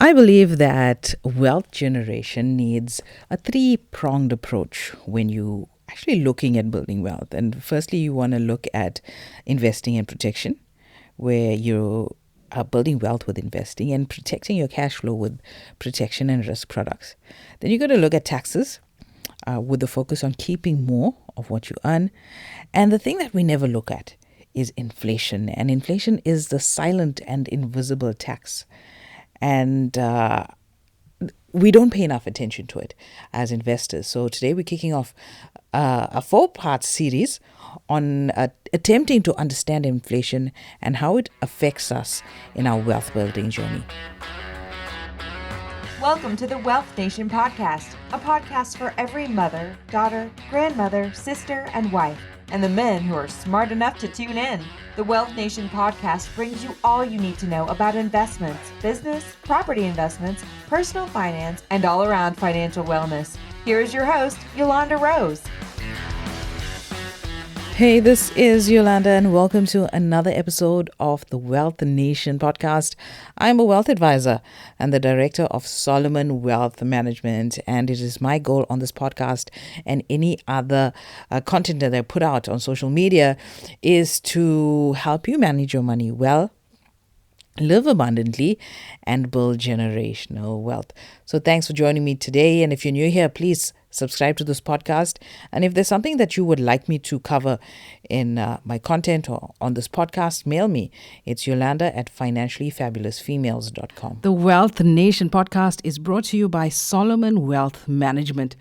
I believe that wealth generation needs a three-pronged approach when you actually looking at building wealth. And firstly, you want to look at investing and protection, where you are building wealth with investing and protecting your cash flow with protection and risk products. Then you're going to look at taxes with the focus on keeping more of what you earn. And the thing that we never look at is inflation. And inflation is the silent and invisible tax. And we don't pay enough attention to it as investors. So today we're kicking off a 4-part series on attempting to understand inflation and how it affects us in our wealth building journey. Welcome to the Wealth Nation podcast, a podcast for every mother, daughter, grandmother, sister, and wife, and the men who are smart enough to tune in. The Wealth Nation podcast brings you all you need to know about investments, business, property investments, personal finance, and all-around financial wellness. Here is your host, Yolanda Rose. Hey, this is Yolanda, and welcome to another episode of the Wealth Nation podcast. I'm a wealth advisor and the director of Solomon Wealth Management, and it is my goal on this podcast and any other content that I put out on social media is to help you manage your money well, live abundantly, and build generational wealth. So thanks for joining me today. And if you're new here, please subscribe to this podcast. And if there's something that you would like me to cover in my content or on this podcast, mail me. It's Yolanda at financiallyfabulousfemales.com. The Wealth Nation podcast is brought to you by Solomon Wealth Management.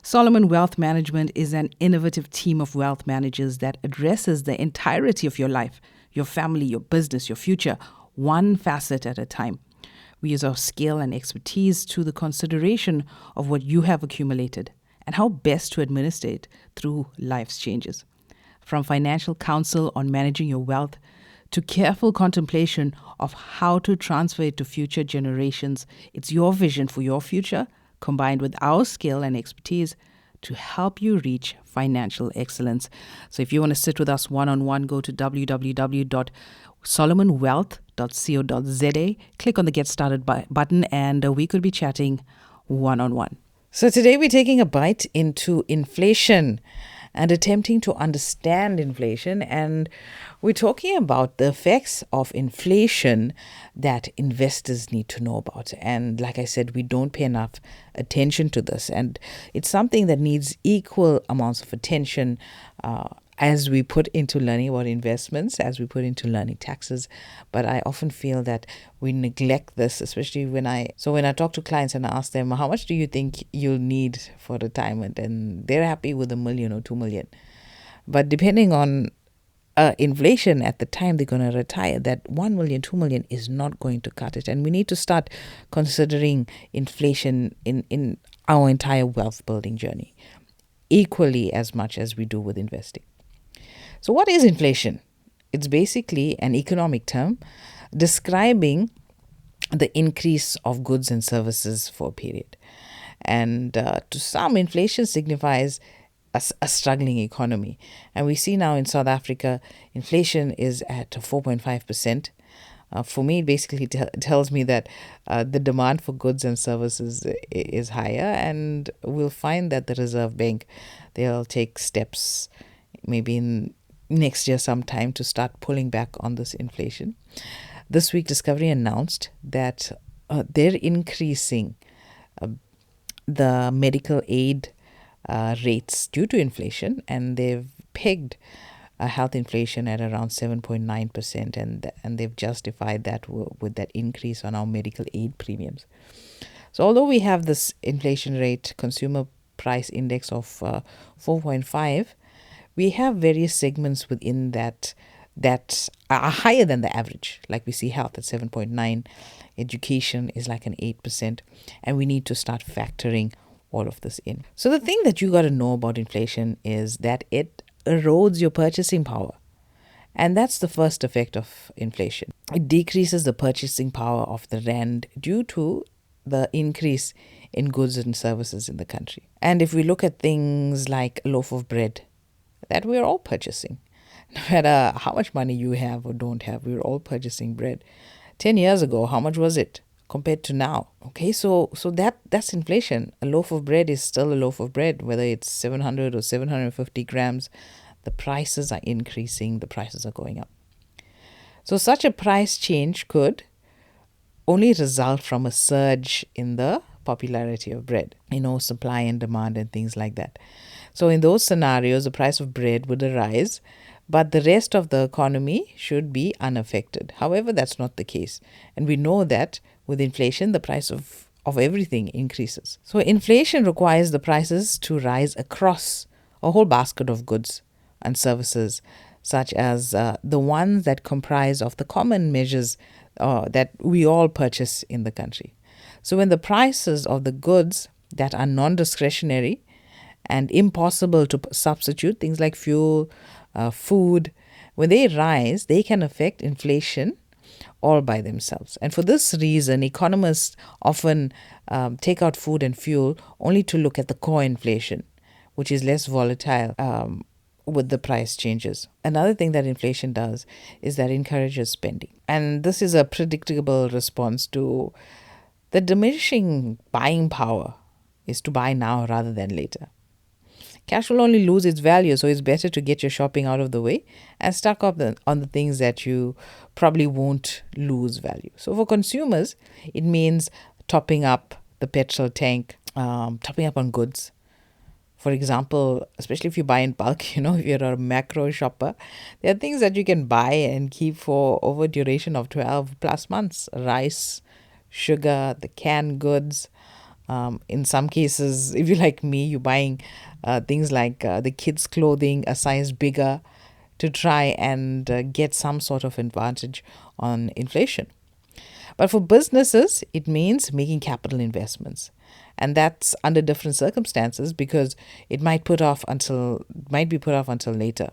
Solomon Wealth Management is an innovative team of wealth managers that addresses the entirety of your life, your family, your business, your future, one facet at a time. We use our skill and expertise to the consideration of what you have accumulated and how best to administer it through life's changes. From financial counsel on managing your wealth to careful contemplation of how to transfer it to future generations, it's your vision for your future combined with our skill and expertise to help you reach financial excellence. So if you want to sit with us one-on-one, go to www.solomonwealth.co.za, click on the Get Started button, and we could be chatting one-on-one. So today we're taking a bite into inflation and attempting to understand inflation, and we're talking about the effects of inflation that investors need to know about. And like I said, we don't pay enough attention to this, and it's something that needs equal amounts of attention as we put into learning about investments, as we put into learning taxes. But I often feel that we neglect this, especially when I talk to clients and I ask them, how much do you think you'll need for retirement? And they're happy with $1 million or $2 million. But depending on inflation at the time they're going to retire, that $1 million, $2 million is not going to cut it. And we need to start considering inflation in our entire wealth building journey, equally as much as we do with investing. So what is inflation? It's basically an economic term describing the increase of goods and services for a period. And to some, inflation signifies a struggling economy. And we see now in South Africa, inflation is at 4.5%. For me, it basically tells me that the demand for goods and services is higher, and we'll find that the Reserve Bank, they'll take steps maybe in next year sometime to start pulling back on this inflation. This week, Discovery announced that they're increasing the medical aid rates due to inflation, and they've pegged health inflation at around 7.9%, and they've justified that with that increase on our medical aid premiums. So although we have this inflation rate, consumer price index of 4.5, we have various segments within that are higher than the average. Like we see health at 7.9, education is like an 8%, and we need to start factoring all of this in. So the thing that you got to know about inflation is that it erodes your purchasing power. And that's the first effect of inflation. It decreases the purchasing power of the rand due to the increase in goods and services in the country. And if we look at things like a loaf of bread that we're all purchasing, no matter how much money you have or don't have, we're all purchasing bread. 10 years ago, how much was it? compared to now. Okay, so that's inflation. A loaf of bread is still a loaf of bread, whether it's 700 or 750 grams. The prices are increasing, the prices are going up. So such a price change could only result from a surge in the popularity of bread, supply and demand and things like that. So in those scenarios, the price of bread would rise, but the rest of the economy should be unaffected. However, that's not the case. And we know that with inflation, the price of everything increases. So inflation requires the prices to rise across a whole basket of goods and services, such as the ones that comprise of the common measures that we all purchase in the country. So when the prices of the goods that are non-discretionary and impossible to substitute, things like fuel, food, when they rise, they can affect inflation all by themselves. And for this reason, economists often take out food and fuel only to look at the core inflation, which is less volatile with the price changes. Another thing that inflation does is that it encourages spending. And this is a predictable response to the diminishing buying power is to buy now rather than later. Cash will only lose its value, so it's better to get your shopping out of the way and stock up on the things that you probably won't lose value. So for consumers, it means topping up the petrol tank, topping up on goods. For example, especially if you buy in bulk, if you're a macro shopper, there are things that you can buy and keep for over a duration of 12 plus months. Rice, sugar, the canned goods. In some cases, if you're like me, you're buying things like the kids' clothing a size bigger to try and get some sort of advantage on inflation. But for businesses, it means making capital investments. And that's under different circumstances because it might be put off until later.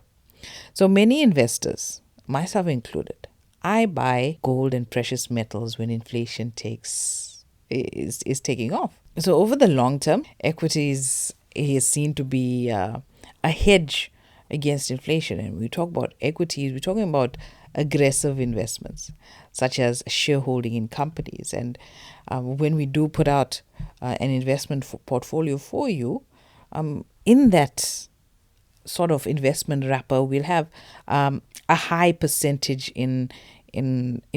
So many investors, myself included, I buy gold and precious metals when inflation is taking off. So over the long term, equities is seen to be a hedge against inflation. And when we talk about equities, we're talking about aggressive investments, such as shareholding in companies. And when we do put out an investment portfolio for you, in that sort of investment wrapper, we'll have a high percentage in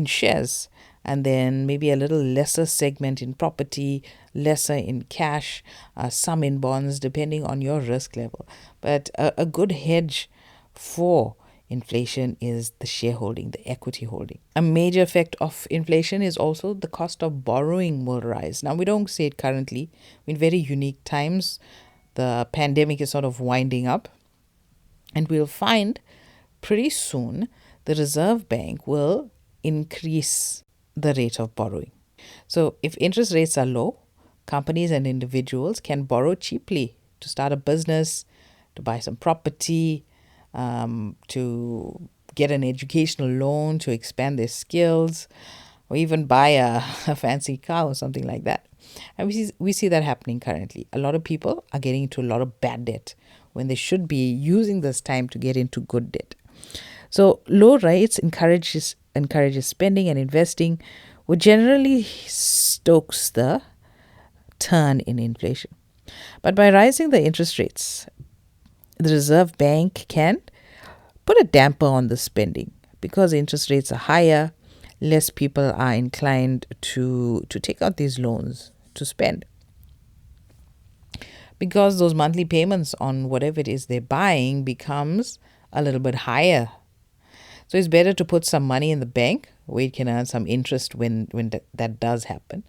shares, and then maybe a little lesser segment in property, lesser in cash, some in bonds, depending on your risk level. But a good hedge for inflation is the shareholding, the equity holding. A major effect of inflation is also the cost of borrowing will rise. Now, we don't see it currently. In very unique times, the pandemic is sort of winding up, and we'll find pretty soon the Reserve Bank will increase the rate of borrowing. So if interest rates are low, companies and individuals can borrow cheaply to start a business, to buy some property, to get an educational loan, to expand their skills, or even buy a fancy car or something like that. And we see that happening currently. A lot of people are getting into a lot of bad debt when they should be using this time to get into good debt. So low rates encourages spending and investing, which generally stokes the turn in inflation. But by rising the interest rates, the Reserve Bank can put a damper on the spending. Because interest rates are higher, less people are inclined to take out these loans to spend. Because those monthly payments on whatever it is they're buying becomes a little bit higher. So it's better to put some money in the bank where it can earn some interest when that does happen.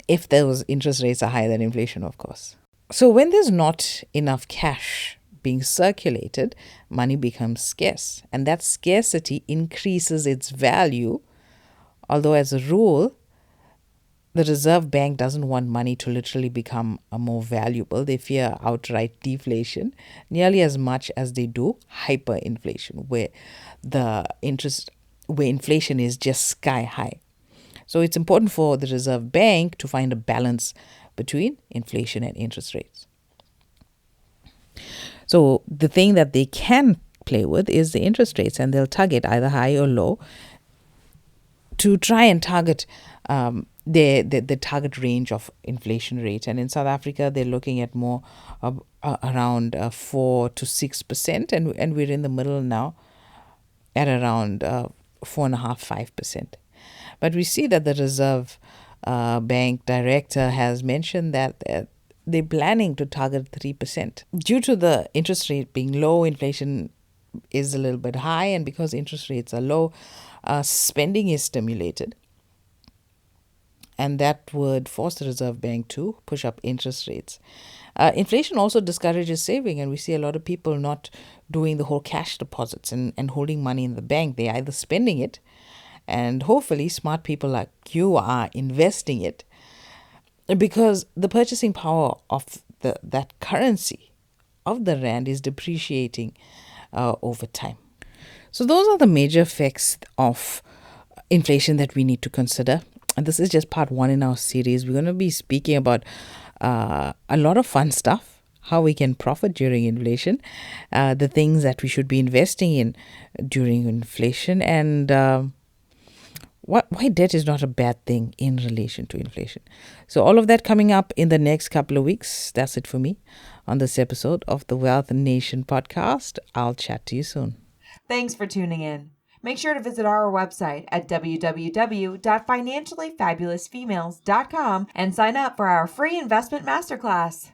If those interest rates are higher than inflation, of course. So when there's not enough cash being circulated, money becomes scarce. And that scarcity increases its value. Although as a rule, the Reserve Bank doesn't want money to literally become more valuable. They fear outright deflation nearly as much as they do hyperinflation, where inflation is just sky high. So it's important for the Reserve Bank to find a balance between inflation and interest rates. So the thing that they can play with is the interest rates, and they'll target either high or low to try and target the target range of inflation rate. And in South Africa, they're looking at more around 4 to 6%, and we're in the middle now at around 4.5-5%. But we see that the Reserve Bank director has mentioned that they're planning to target 3%. Due to the interest rate being low, inflation is a little bit high, and because interest rates are low, spending is stimulated. And that would force the Reserve Bank to push up interest rates. Inflation also discourages saving, and we see a lot of people not doing the whole cash deposits and holding money in the bank. They're either spending it, and hopefully smart people like you are investing it, because the purchasing power of that currency of the rand is depreciating over time. So those are the major effects of inflation that we need to consider. And this is just part one in our series. We're going to be speaking about a lot of fun stuff, how we can profit during inflation, the things that we should be investing in during inflation, and why debt is not a bad thing in relation to inflation. So all of that coming up in the next couple of weeks. That's it for me on this episode of the Wealth Nation podcast. I'll chat to you soon. Thanks for tuning in. Make sure to visit our website at www.financiallyfabulousfemales.com and sign up for our free investment masterclass.